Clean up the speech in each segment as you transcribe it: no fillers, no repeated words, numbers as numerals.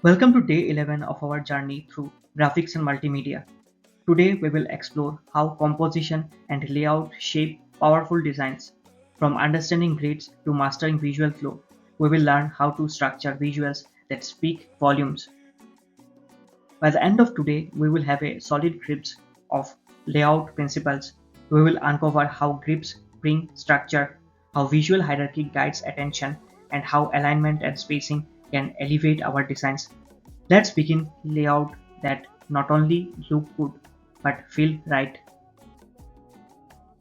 Welcome to day 11 of our journey through graphics and multimedia. Today we will explore how composition and layout shape powerful designs. From understanding grids to mastering visual flow, we will learn how to structure visuals that speak volumes. By the end of today, we will have a solid grasp of layout principles. We will uncover how grips bring structure, how visual hierarchy guides attention, and how alignment and spacing can elevate our designs. Let's begin layout that not only look good but feel right.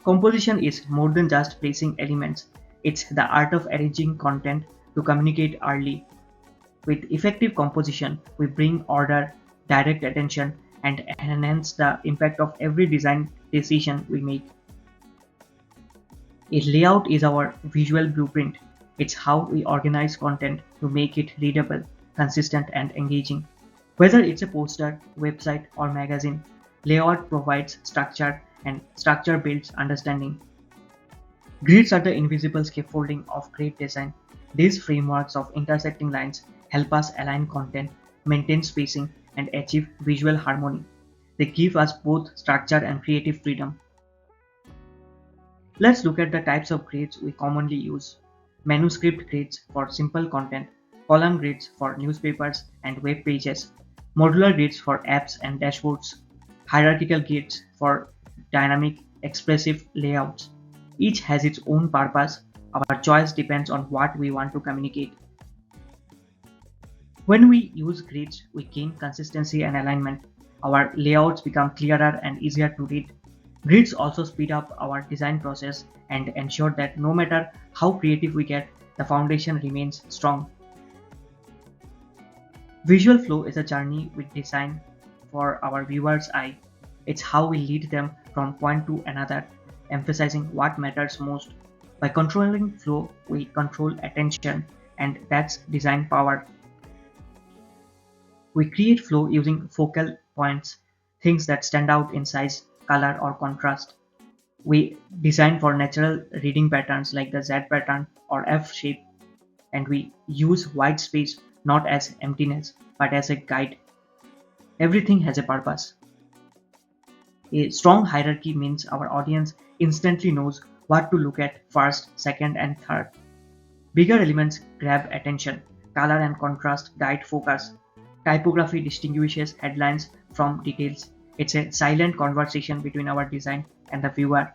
Composition is more than just placing elements. It's the art of arranging content to communicate early. With effective composition, we bring order, direct attention, and enhance the impact of every design decision we make. A layout is our visual blueprint. It's how we organize content to make it readable, consistent, and engaging. Whether it's a poster, website, or magazine, layout provides structure and structure builds understanding. Grids are the invisible scaffolding of great design. These frameworks of intersecting lines help us align content, maintain spacing, and achieve visual harmony. They give us both structure and creative freedom. Let's look at the types of grids we commonly use. Manuscript grids for simple content, column grids for newspapers and web pages, modular grids for apps and dashboards, hierarchical grids for dynamic, expressive layouts. Each has its own purpose. Our choice depends on what we want to communicate. When we use grids, we gain consistency and alignment. Our layouts become clearer and easier to read. Grids also speed up our design process and ensure that no matter how creative we get, the foundation remains strong. Visual flow is a journey we design for our viewers' eye. It's how we lead them from point to another, emphasizing what matters most. By controlling flow, we control attention, and that's design power. We create flow using focal points, things that stand out in size, color, or contrast. We design for natural reading patterns like the Z pattern or F shape, and we use white space not as emptiness but as a guide. Everything has a purpose. A strong hierarchy means our audience instantly knows what to look at first, second, and third. Bigger elements grab attention, color and contrast guide focus, typography distinguishes headlines from details. It's a silent conversation between our design and the viewer.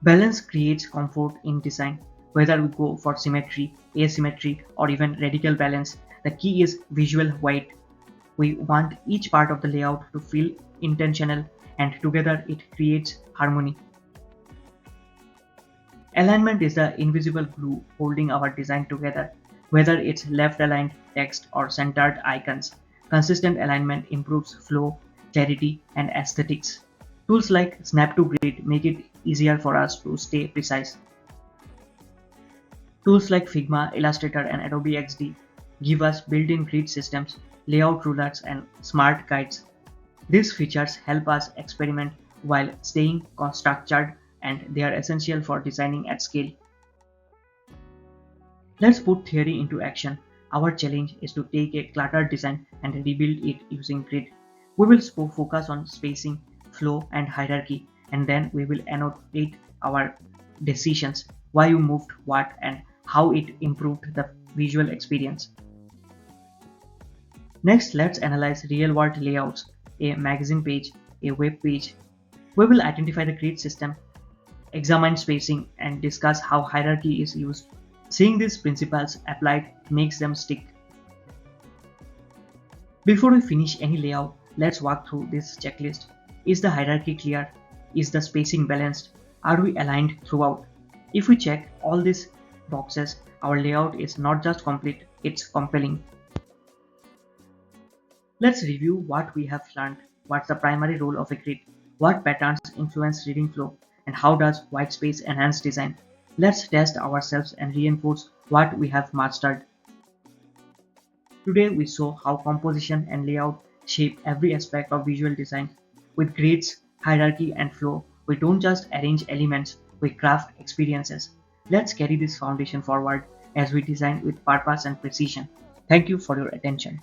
Balance creates comfort in design. Whether we go for symmetry, asymmetry, or even radical balance, the key is visual weight. We want each part of the layout to feel intentional, and together it creates harmony. Alignment is the invisible glue holding our design together. Whether it's left aligned text or centered icons, consistent alignment improves flow, clarity, and aesthetics. Tools like Snap to Grid make it easier for us to stay precise. Tools like Figma, Illustrator, and Adobe XD give us built-in grid systems, layout rulers, and smart guides. These features help us experiment while staying structured, and they are essential for designing at scale. Let's put theory into action. Our challenge is to take a cluttered design and rebuild it using grid. We will focus on spacing, flow, and hierarchy, and then we will annotate our decisions, why you moved what, and how it improved the visual experience. Next, let's analyze real-world layouts, a magazine page, a web page. We will identify the grid system, examine spacing, and discuss how hierarchy is used. Seeing these principles applied makes them stick. Before we finish any layout, let's walk through this checklist. Is the hierarchy clear? Is the spacing balanced? Are we aligned throughout? If we check all these boxes, our layout is not just complete, it's compelling. Let's review what we have learned. What's the primary role of a grid? What patterns influence reading flow? And how does white space enhance design? Let's test ourselves and reinforce what we have mastered. Today we saw how composition and layout shape every aspect of visual design. With grids, hierarchy, and flow, we don't just arrange elements, we craft experiences. Let's carry this foundation forward as we design with purpose and precision. Thank you for your attention.